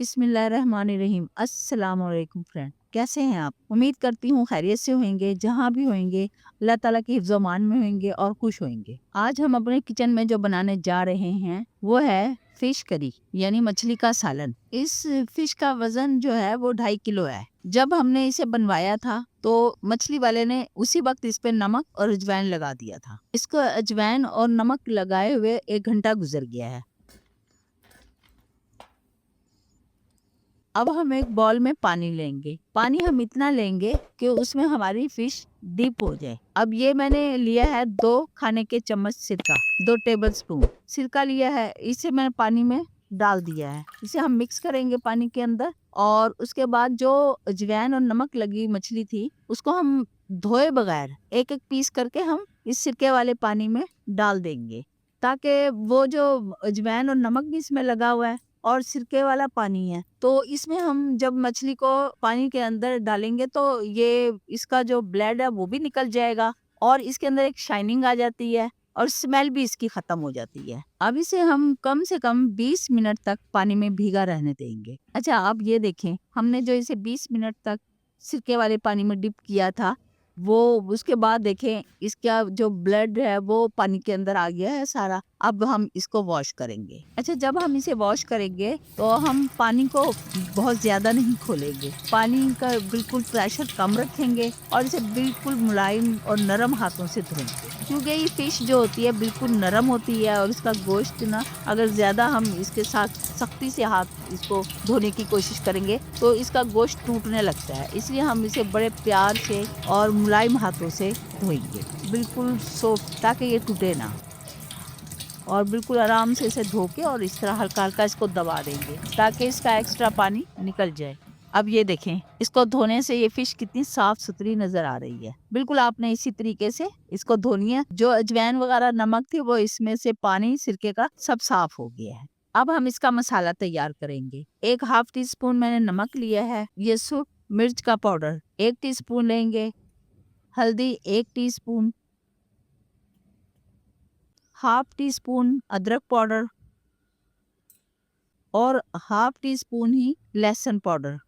बिस्मिल्लाहिर्रहमानिर्रहीम। अस्सलाम वालेकुम फ्रेंड, कैसे हैं आप? उम्मीद करती हूँ खैरियत से होंगे। जहाँ भी होंगे अल्लाह ताला के हिफ्ज़ अमान में होंगे और खुश होंगे। आज हम अपने किचन में जो बनाने जा रहे हैं वो है फिश करी यानी मछली का सालन। इस फिश का वजन जो है वो 2.5 किलो है। जब हमने इसे बनवाया था तो मछली वाले ने उसी वक्त इस पे नमक और अजवाइन लगा दिया था। इसको अजवाइन और नमक लगाए हुए 1 घंटा गुजर गया है। अब हम एक बॉल में पानी लेंगे। पानी हम इतना लेंगे कि उसमें हमारी फिश डीप हो जाए। अब ये मैंने लिया है 2 खाने के चम्मच सिरका, 2 टेबल स्पून सिरका लिया है। इसे मैंने पानी में डाल दिया है। इसे हम मिक्स करेंगे पानी के अंदर और उसके बाद जो अजवाइन और नमक लगी मछली थी उसको हम धोए बगैर एक एक पीस करके हम इस सिरके वाले पानी में डाल देंगे, ताकि वो जो अजवाइन और नमक भी इसमें लगा हुआ है और सिरके वाला पानी है, तो इसमें हम जब मछली को पानी के अंदर डालेंगे तो ये इसका जो ब्लड है वो भी निकल जाएगा और इसके अंदर एक शाइनिंग आ जाती है और स्मेल भी इसकी खत्म हो जाती है। अब इसे हम कम से कम 20 मिनट तक पानी में भीगा रहने देंगे। अच्छा, आप ये देखें, हमने जो इसे 20 मिनट तक सिरके वाले पानी में डिप किया था, वो उसके बाद देखें इसका जो ब्लड है वो पानी के अंदर आ गया है सारा। अब हम इसको वॉश करेंगे। अच्छा, जब हम इसे वॉश करेंगे तो हम पानी को बहुत ज्यादा नहीं खोलेंगे। पानी का बिल्कुल प्रेशर कम रखेंगे और इसे बिल्कुल मुलायम और नरम हाथों से धोएंगे, क्योंकि ये फिश जो होती है बिल्कुल नरम होती है और इसका गोश्त ना, अगर ज्यादा हम इसके साथ सख्ती से हाथ इसको धोने की कोशिश करेंगे तो इसका गोश्त टूटने लगता है। इसलिए हम इसे बड़े प्यार से और मुलायम हाथों से धोएंगे, बिल्कुल सॉफ्ट, ताकि ये टूटे ना। और बिल्कुल आराम से इसे धो के और इस तरह हल्का हल्का इसको दबा देंगे ताकि इसका एक्स्ट्रा पानी निकल जाए। अब ये देखें, इसको धोने से ये फिश कितनी साफ सुथरी नजर आ रही है। बिल्कुल आपने इसी तरीके से इसको धोनी है। जो अजवाइन वगैरह नमक थी वो इसमें से पानी सिरके का सब साफ हो गया है। अब हम इसका मसाला तैयार करेंगे। 1/2 टीस्पून मैंने नमक लिया है। ये सूख मिर्च का पाउडर 1 टीस्पून लेंगे। हल्दी 1 टीस्पून, 1/2 टीस्पून अदरक पाउडर और 1/2 टीस्पून ही लहसुन पाउडर।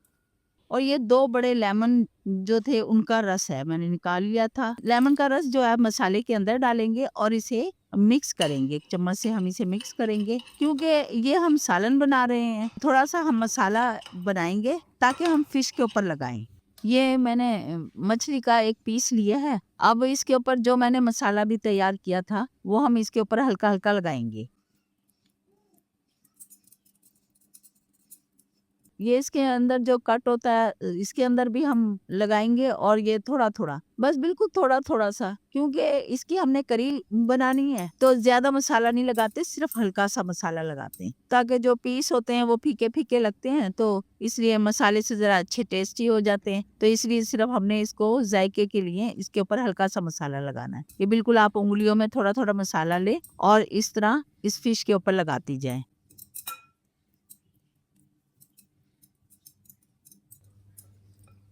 और ये 2 बड़े लेमन जो थे उनका रस है, मैंने निकाल लिया था। लेमन का रस जो है मसाले के अंदर डालेंगे और इसे मिक्स करेंगे। 1 चम्मच से हम इसे मिक्स करेंगे, क्योंकि ये हम सालन बना रहे हैं। थोड़ा सा हम मसाला बनाएंगे ताकि हम फिश के ऊपर लगाएं। ये मैंने मछली का एक पीस लिया है। अब इसके ऊपर जो मैंने मसाला भी तैयार किया था वो हम इसके ऊपर हल्का हल्का लगाएंगे। ये इसके अंदर जो कट होता है इसके अंदर भी हम लगाएंगे और ये थोड़ा थोड़ा, बस बिल्कुल थोड़ा थोड़ा सा, क्योंकि इसकी हमने करी बनानी है तो ज्यादा मसाला नहीं लगाते, सिर्फ हल्का सा मसाला लगाते हैं ताकि जो पीस होते हैं वो फीके फीके लगते हैं, तो इसलिए मसाले से जरा अच्छे टेस्टी हो जाते हैं। तो इसलिए सिर्फ हमने इसको जायके के लिए इसके ऊपर हल्का सा मसाला लगाना है। ये बिल्कुल आप उंगलियों में थोड़ा थोड़ा मसाला ले और इस तरह इस फिश के ऊपर लगाती जाए।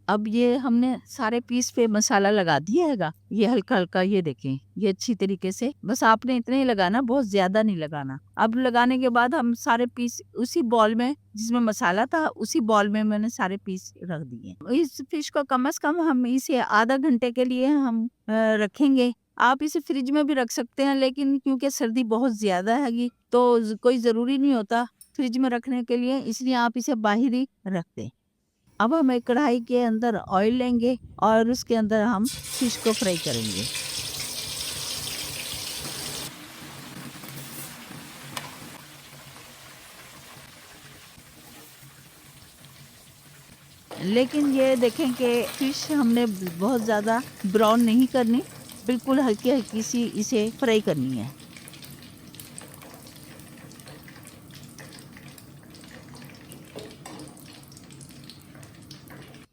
अब ये हमने सारे पीस पे मसाला लगा दिया हैगा। ये हल्का हल्का, ये देखें, ये अच्छी तरीके से, बस आपने इतना ही लगाना, बहुत ज्यादा नहीं लगाना। अब लगाने के बाद हम सारे पीस उसी बॉल में जिसमें मसाला था उसी बॉल में मैंने सारे पीस रख दिए। इस फिश को कम से कम हम इसे आधा घंटे के लिए हम रखेंगे। आप इसे फ्रिज में भी रख सकते हैं, लेकिन क्योंकि सर्दी बहुत ज्यादा हैगी तो कोई जरूरी नहीं होता फ्रिज में रखने के लिए, इसलिए आप इसे बाहर ही रख दें। अब हम एक कढ़ाई के अंदर ऑयल लेंगे और उसके अंदर हम फिश को फ्राई करेंगे। लेकिन ये देखें कि फिश हमने बहुत ज़्यादा ब्राउन नहीं करनी, बिल्कुल हल्की हल्की सी इसे फ्राई करनी है।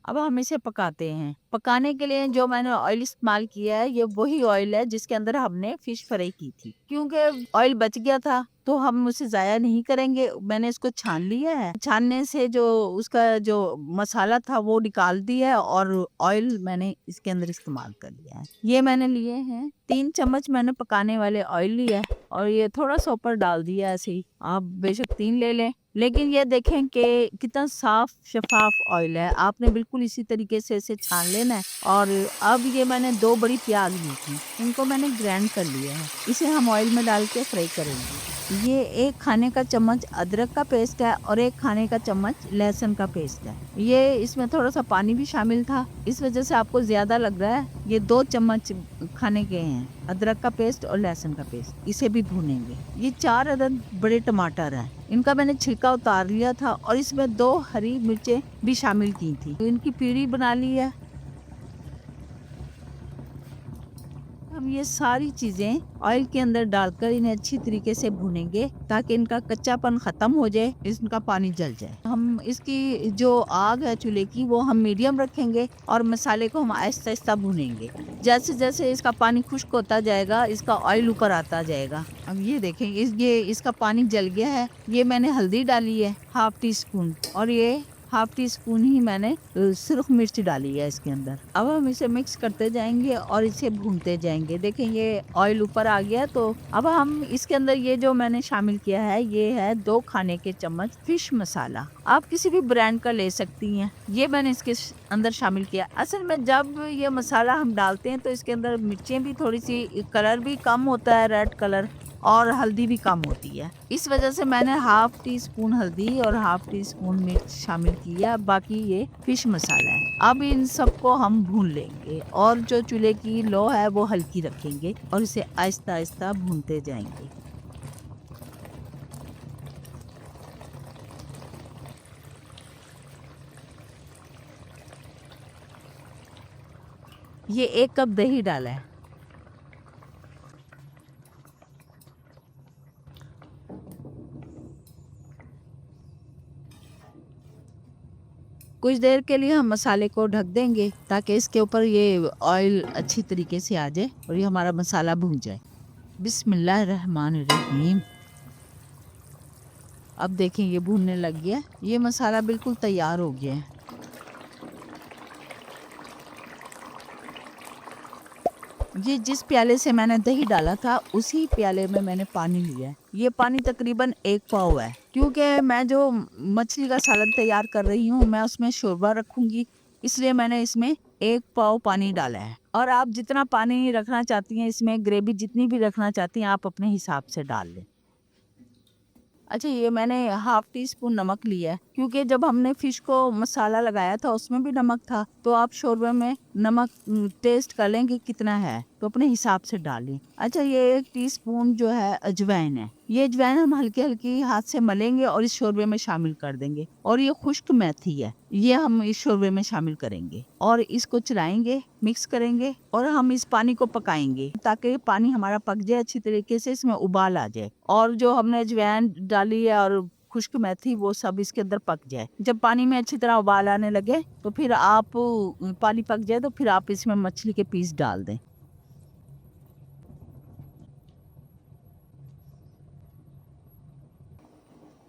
अब हम इसे पकाते हैं। पकाने के लिए जो मैंने ऑयल इस्तेमाल किया है ये वही ऑयल है जिसके अंदर हमने फिश फ्राई की थी। क्योंकि ऑयल बच गया था तो हम उसे ज़ाया नहीं करेंगे। मैंने इसको छान लिया है। छानने से जो उसका जो मसाला था वो निकाल दिया है और ऑयल मैंने इसके अंदर इस्तेमाल कर लिया है। ये मैंने लिए हैं 3 चम्मच मैंने पकाने वाले ऑयल लिया है और ये थोड़ा सा ऊपर डाल दिया ऐसे ही। आप बेशक 3 ले लें, लेकिन ये देखें कि कितना साफ शफाफ ऑयल है। आपने बिल्कुल इसी तरीके से इसे छान लेना है। और अब ये मैंने 2 बड़ी प्याज ली थी, इनको मैंने ग्राइंड कर लिया है। इसे हम ऑयल में डाल के फ्राई करेंगे। ये 1 खाने का चम्मच अदरक का पेस्ट है और 1 खाने का चम्मच लहसुन का पेस्ट है। ये इसमें थोड़ा सा पानी भी शामिल था, इस वजह से आपको ज्यादा लग रहा है। ये 2 चम्मच खाने के हैं अदरक का पेस्ट और लहसुन का पेस्ट। इसे भी भूनेंगे। ये 4 अदद बड़े टमाटर हैं, इनका मैंने छिलका उतार लिया था और इसमें 2 हरी मिर्चें भी शामिल की थी, तो इनकी प्यूरी बना ली है। हम ये सारी चीजें ऑयल के अंदर डालकर इन्हें अच्छी तरीके से भूनेंगे ताकि इनका कच्चापन खत्म हो जाए, इनका पानी जल जाए। हम इसकी जो आग है चूल्हे की वो हम मीडियम रखेंगे और मसाले को हम आहिस्ता आहिस्ता भूनेंगे। जैसे जैसे इसका पानी खुश्क होता जाएगा, इसका ऑयल ऊपर आता जाएगा। अब ये देखें, इसका पानी जल गया है। ये मैंने हल्दी डाली है ½ टी स्पून और ये ½ टी स्पून ही मैंने सुर्ख मिर्च डाली है इसके अंदर। अब हम इसे मिक्स करते जाएंगे और इसे भूनते जाएंगे। देखें ये ऑयल ऊपर आ गया, तो अब हम इसके अंदर ये जो मैंने शामिल किया है ये है 2 खाने के चम्मच फिश मसाला। आप किसी भी ब्रांड का ले सकती हैं। ये मैंने इसके अंदर शामिल किया। असल में जब ये मसाला हम डालते हैं तो इसके अंदर मिर्चें भी थोड़ी सी, कलर भी कम होता है, रेड कलर, और हल्दी भी कम होती है। इस वजह से मैंने ½ टी स्पून हल्दी और ½ टी स्पून मिर्च शामिल किया। बाकी ये फिश मसाला है। अब इन सबको हम भून लेंगे और जो चूल्हे की लो है वो हल्की रखेंगे और इसे आहिस्ता आहिस्ता भूनते जाएंगे। ये 1 कप दही डाला है। कुछ देर के लिए हम मसाले को ढक देंगे ताकि इसके ऊपर ये ऑयल अच्छी तरीके से आ जाए और ये हमारा मसाला भून जाए। बिस्मिल्लाहिर्रहमानिर्रहीम। अब देखें ये भूनने लग गया। ये मसाला बिल्कुल तैयार हो गया है। ये जिस प्याले से मैंने दही डाला था उसी प्याले में मैंने पानी लिया है। ये पानी तकरीबन 1 पाव है, क्योंकि मैं जो मछली का सालन तैयार कर रही हूँ मैं उसमें शोरबा रखूंगी, इसलिए मैंने इसमें 1 पाव पानी डाला है। और आप जितना पानी रखना चाहती हैं, इसमें ग्रेवी जितनी भी रखना चाहती हैं आप अपने हिसाब से डाल लें। अच्छा, ये मैंने ½ टी स्पून नमक लिया है, क्योंकि जब हमने फिश को मसाला लगाया था उसमें भी नमक था। तो आप शोरबे में नमक टेस्ट कर लें कि कितना है, तो अपने हिसाब से डालें। अच्छा, ये 1 टीस्पून जो है अजवाइन है। ये अजवाइन हम हल्की हल्की हाथ से मलेंगे और इस शोरबे में शामिल कर देंगे। और ये खुश्क मेथी है, ये हम इस शोरबे में शामिल करेंगे और इसको चलाएंगे, मिक्स करेंगे और हम इस पानी को पकाएंगे ताकि पानी हमारा पक जाए अच्छी तरीके से, इसमें उबाल आ जाए और जो हमने अजवाइन डाली है और खुश्क मेथी वो सब इसके अंदर पक जाए। जब पानी में अच्छी तरह उबाल आने लगे तो फिर आप पानी पक जाए तो फिर आप इसमें मछली के पीस डाल दें।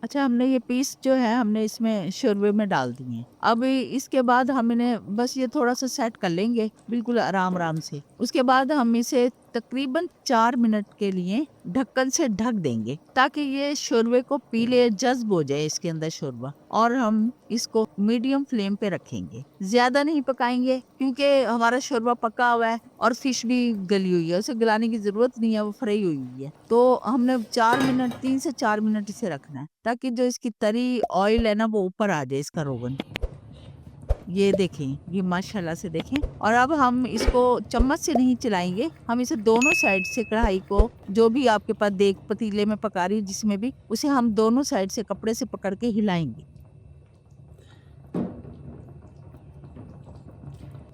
अच्छा, हमने ये पीस जो है हमने इसमें शोरबे में डाल दिए हैं। अब इसके बाद हम इन्हें बस ये थोड़ा सा सेट कर लेंगे बिल्कुल आराम आराम से। उसके बाद हम इसे तकरीबन 4 मिनट के लिए ढक्कन से ढक देंगे ताकि ये शोरबे को पी ले, जज्ब हो जाए इसके अंदर शोरबा। और हम इसको मीडियम फ्लेम पे रखेंगे, ज्यादा नहीं पकाएंगे क्योंकि हमारा शोरबा पका हुआ है और फिश भी गली हुई है, उसे गलाने की जरूरत नहीं है, वो फ्राई हुई हुई है। तो हमने 4 मिनट 3 से 4 मिनट इसे रखना है ताकि जो इसकी तरी ऑयल है ना वो ऊपर आ जाए, इसका रोगन। ये देखें, ये माशाल्लाह से देखें। और अब हम इसको चम्मच से नहीं चलाएंगे, हम इसे दोनों साइड से कढ़ाई को, जो भी आपके पास देख पतीले में पका रही जिसमें भी, उसे हम दोनों साइड से कपड़े से पकड़ के हिलाएंगे।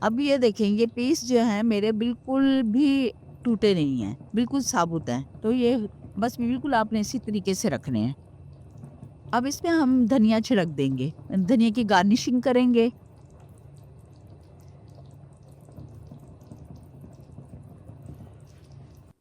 अब ये देखें, ये पीस जो है मेरे बिल्कुल भी टूटे नहीं हैं, बिल्कुल साबुत हैं। तो ये बस बिल्कुल आपने इसी तरीके से रखने हैं। अब इसमें हम धनिया छिड़क देंगे, धनिया की गार्निशिंग करेंगे।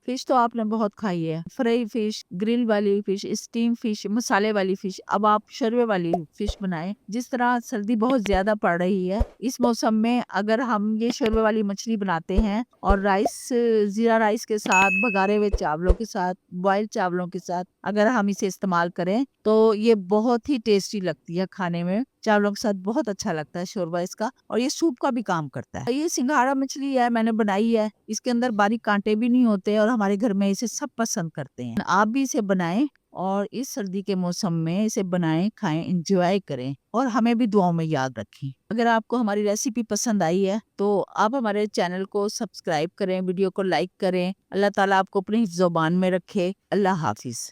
फिश तो आपने बहुत खाई है, फ्राई फिश, ग्रिल वाली फिश, स्टीम फिश, मसाले वाली फिश। अब आप शोरबे वाली फिश बनाएं। जिस तरह सर्दी बहुत ज्यादा पड़ रही है, इस मौसम में अगर हम ये शोरबे वाली मछली बनाते हैं और राइस, जीरा राइस के साथ, बघारे हुए चावलों के साथ, बॉइल्ड चावलों के साथ अगर हम इसे इस्तेमाल करें तो ये बहुत ही टेस्टी लगती है खाने में। चावलों के साथ बहुत अच्छा लगता है शोरबा इसका, और ये सूप का भी काम करता है। ये सिंघाड़ा मछली है, मैंने बनाई है। इसके अंदर बारीक कांटे भी नहीं होते और हमारे घर में इसे सब पसंद करते हैं। आप भी इसे बनाएं और इस सर्दी के मौसम में इसे बनाएं, खाएं, एंजॉय करें और हमें भी दुआओं में याद रखें। अगर आपको हमारी रेसिपी पसंद आई है तो आप हमारे चैनल को सब्सक्राइब करें, वीडियो को लाइक करें। अल्लाह ताला आपको अपनी ज़ुबान में रखे। अल्लाह हाफिज।